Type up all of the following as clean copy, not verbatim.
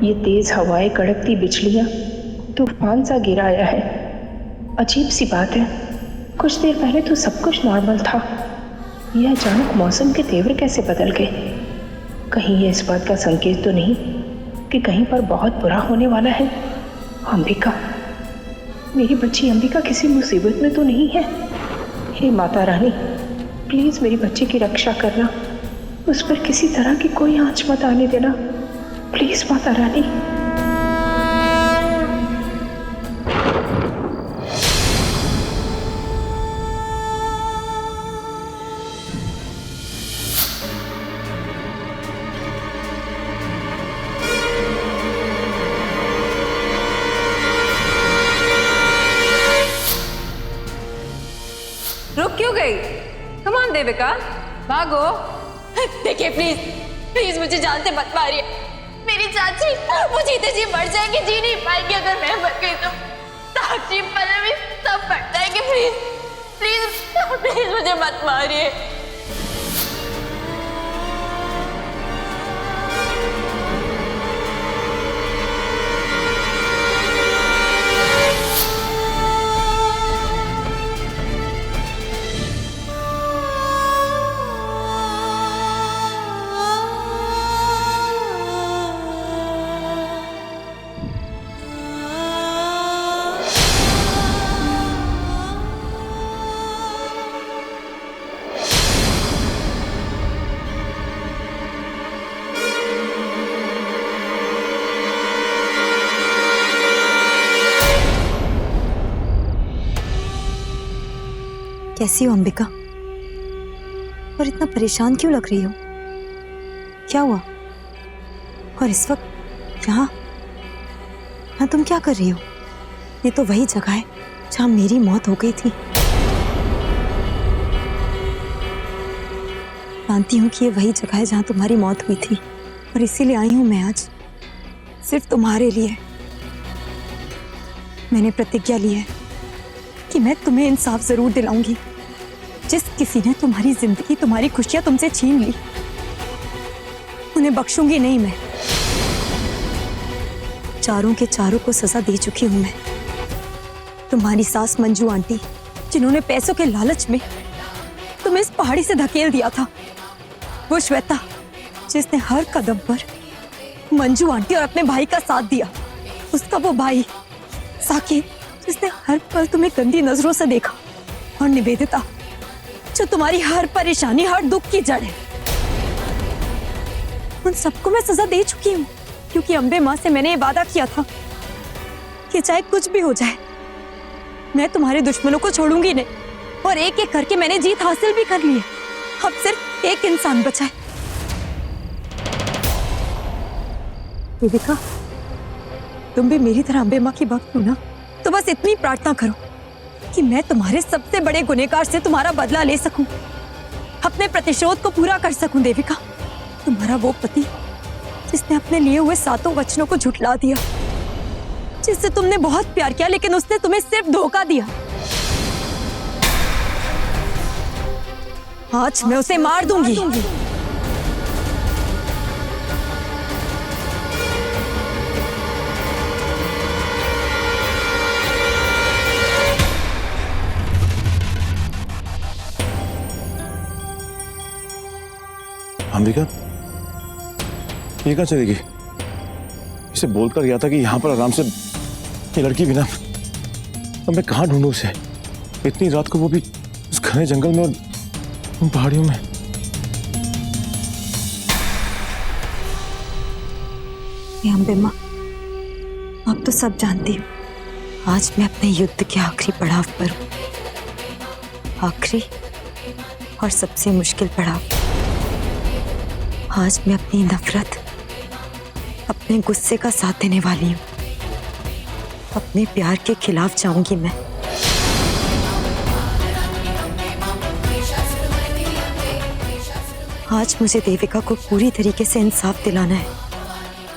ये तेज हवाएं, कड़कती बिजलियां, तूफान सा गिर आया है। अजीब सी बात है, कुछ देर पहले तो सब कुछ नॉर्मल था। यह अचानक मौसम के तेवर कैसे बदल गए? कहीं ये इस बात का संकेत तो नहीं कि कहीं पर बहुत बुरा होने वाला है? अंबिका, मेरी बच्ची अंबिका किसी मुसीबत में तो नहीं है? हे माता रानी, प्लीज मेरी बच्ची की रक्षा करना। उस पर किसी तरह की कोई आंच मत आने देना, प्लीज माता रानी। रुक क्यों गई? कम ऑन देविका, भागो। देखिए प्लीज प्लीज मुझे जान से मत मारिए। मेरी चाची वो जीते जी मर जाएंगे, जी नहीं पाएंगे। अगर मैं मर गई तो साक्षी पल्लवी सब मर जाएंगे। प्लीज प्लीज प्लीज मुझे मत मारिए। कैसी हो अंबिका? और इतना परेशान क्यों लग रही हो? क्या हुआ? और इस वक्त यहाँ तुम क्या कर रही हो? ये तो वही जगह है जहाँ मेरी मौत हो गई थी। जानती हूँ कि ये वही जगह है जहाँ तुम्हारी मौत हुई थी, और इसीलिए आई हूँ मैं आज, सिर्फ तुम्हारे लिए। मैंने प्रतिज्ञा ली है कि मैं तुम्हें इंसाफ जरूर दिलाऊंगी। जिस किसी ने तुम्हारी जिंदगी, तुम्हारी खुशियां तुमसे छीन ली, उन्हें बख्शूंगी नहीं मैं। चारों के चारों को सजा दे चुकी हूं मैं। तुम्हारी सास मंजू आंटी, जिन्होंने पैसों के लालच में तुम्हें इस पहाड़ी से धकेल दिया था। वो श्वेता, जिसने हर कदम पर मंजू आंटी और अपने भाई का साथ दिया। उसका वो भाई साकेत, जिसने हर पल तुम्हें गंदी नजरों से देखा। और निवेदिता, जो तुम्हारी हर परेशानी, हर दुख की जड़ है। उन सबको मैं सजा दे चुकी हूँ, क्योंकि अम्बे माँ से मैंने ये वादा किया था कि चाहे कुछ भी हो जाए, मैं तुम्हारे दुश्मनों को छोड़ूंगी नहीं। और एक एक करके मैंने जीत हासिल भी कर ली है। अब सिर्फ एक इंसान बचा है। देविका, तुम भी मेरी तरह अम्बे माँ की भक्त हो ना? तो बस इतनी प्रार्थना करो कि मैं तुम्हारे सबसे बड़े गुनहगार से तुम्हारा बदला ले सकूं, अपने प्रतिशोध को पूरा कर सकूं। देविका, तुम्हारा वो पति जिसने अपने लिए हुए 7 वचनों को झुठला दिया, जिससे तुमने बहुत प्यार किया, लेकिन उसने तुम्हें सिर्फ धोखा दिया। आज मैं उसे मार दूंगी। अंबिका, ये कहाँ चलेगी? इसे बोलकर गया था कि यहाँ पर आराम से ये लड़की बिना। अब मैं कहाँ ढूंढूं उसे? इतनी रात को, वो भी उस घने जंगल में और उन पहाड़ियों में। अम्बे माँ, अब तो सब जानती हूँ। आज मैं अपने युद्ध के आखिरी पड़ाव पर हूँ। आखिरी और सबसे मुश्किल पड़ाव। आज मैं अपनी नफरत, अपने गुस्से का साथ देने वाली हूँ। अपने प्यार के खिलाफ जाऊंगी मैं। आज मुझे देविका को पूरी तरीके से इंसाफ दिलाना है,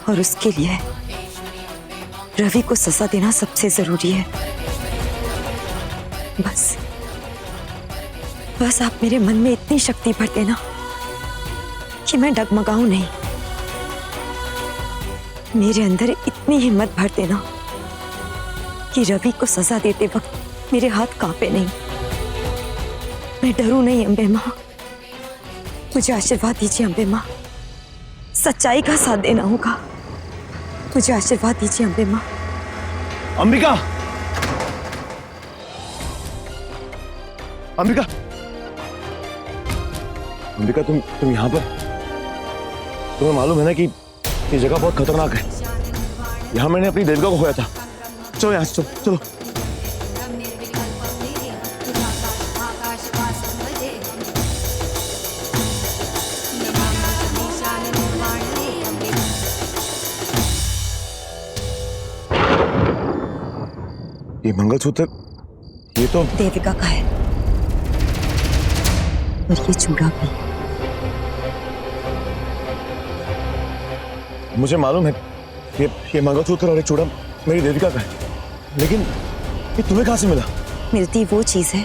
और उसके लिए रवि को सजा देना सबसे जरूरी है। बस आप मेरे मन में इतनी शक्ति भर देना कि मैं डगमगाऊं नहीं। मेरे अंदर इतनी हिम्मत भर देना कि रवि को सजा देते वक्त मेरे हाथ कांपे नहीं। मैं डरूं नहीं अम्बे माँ, मुझे आशीर्वाद दीजिए अम्बे माँ, सच्चाई का साथ देना होगा, मुझे आशीर्वाद दीजिए अम्बे माँ। अंबिका, अंबिका, अंबिका, तुम यहाँ पर? तुम्हें मालूम है ना कि ये जगह बहुत खतरनाक है। यहाँ मैंने अपनी देविका को खोया था। चलो यहाँ से, चलो चलो। ये मंगलसूत्र, ये तो देविका का है, और ये चूड़ा भी। मुझे मालूम है ये मंगलसूत्र और ये चूड़ा मेरी देविका का है, लेकिन ये तुम्हें कहां से मिला? मिलती वो चीज है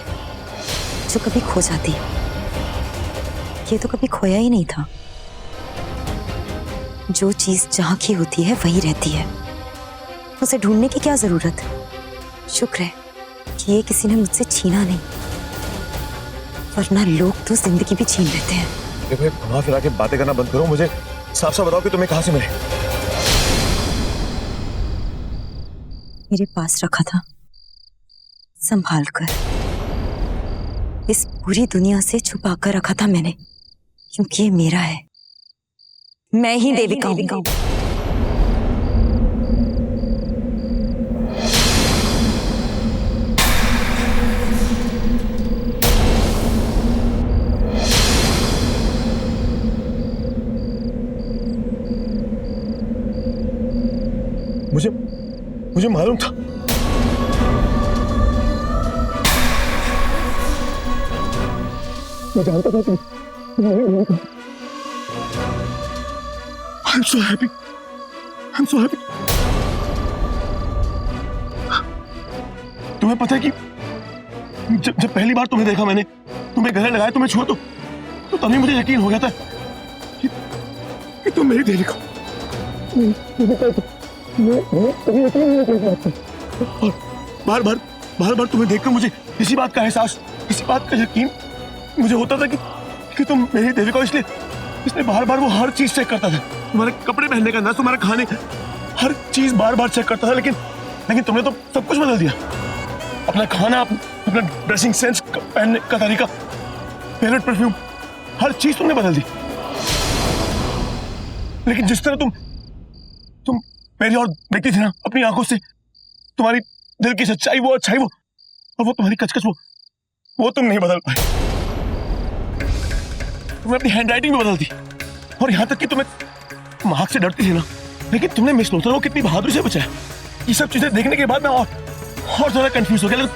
जो कभी खो जाती है। ये तो कभी खोया ही नहीं था। जो चीज जहां की होती है वही रहती है, उसे ढूंढने की क्या जरूरत है। शुक्र है कि ये किसी ने मुझसे छीना नहीं, वरना लोग तो जिंदगी भी छीन लेते हैं। देखो, घुमा फिरा के बातें करना बंद करो, मुझे साफ साफ बताओ कि तुम्हें कहां से मिले। मेरे पास रखा था, संभाल कर, इस पूरी दुनिया से छुपा कर रखा था मैंने, क्योंकि ये मेरा है। मैं ही देविका हूं। मुझे मालूम था। मैं जानता था कि I'm so happy. I'm so happy. तुम्हें पता है कि जब पहली बार तुम्हें देखा मैंने, तुम्हें गले लगाया, तुम्हें छुआ, तो तभी मुझे यकीन हो गया था कि तुम मेरी देविका हो। और बार बार तुम्हें देखकर मुझे इसी बात का एहसास, इसी बात का यकीन मुझे होता था कि तुम मेरी देविका हो। इसलिए बार बार वो हर चीज चेक करता था, तुम्हारे कपड़े पहनने का अंदाज, तुम्हारे खाने, हर चीज बार बार चेक करता था। लेकिन तुमने तो सब कुछ बदल दिया। अपना खाना, अपना ड्रेसिंग सेंस, पहनने का तरीका, फेवरेट परफ्यूम, हर चीज तुमने बदल दी। लेकिन जिस तरह तुम मेरी और देखती थी ना अपनी आंखों से, तुम्हारी दिल की सच्चाई, वो अच्छाई, वो और वो तुम्हारी कचकच, वो तुम नहीं बदल पाए। तुमने अपनी हैंडराइटिंग भी बदल दी, और यहां तक कि तुम्हें मार्क से डरती थी ना, लेकिन तुमने मिस लोथर को कितनी बहादुरी से बचाया। ये सब चीजें देखने के बाद मैं और ज्यादा कंफ्यूज हो गया।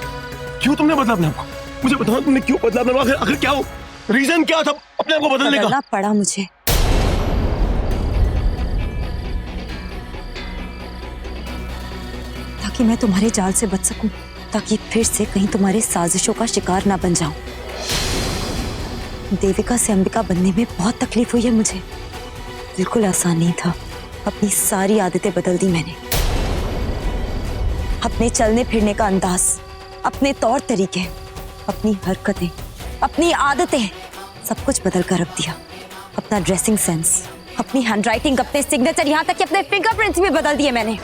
क्यों तुमने बदला अपने आप को? मुझे बताओ, तुमने क्यों बदला अपने आप को? आखिर क्या हो, रीजन क्या था अपने आप को बदलने का? बदलना पड़ा मुझे, ताकि मैं तुम्हारे जाल से बच सकूं, ताकि फिर से कहीं तुम्हारे साजिशों का शिकार ना बन जाऊं। देविका से अंबिका बनने में बहुत तकलीफ हुई है मुझे, बिल्कुल आसान नहीं था। अपनी सारी आदतें बदल दी मैंने, अपने चलने फिरने का अंदाज, अपने तौर तरीके, अपनी हरकतें, अपनी आदतें, सब कुछ बदल कर रख दिया। अपना ड्रेसिंग सेंस, अपनी हैंडराइटिंग, अपने सिग्नेचर, यहाँ तक कि अपने फिंगरप्रिंट्स भी बदल दिए मैंने।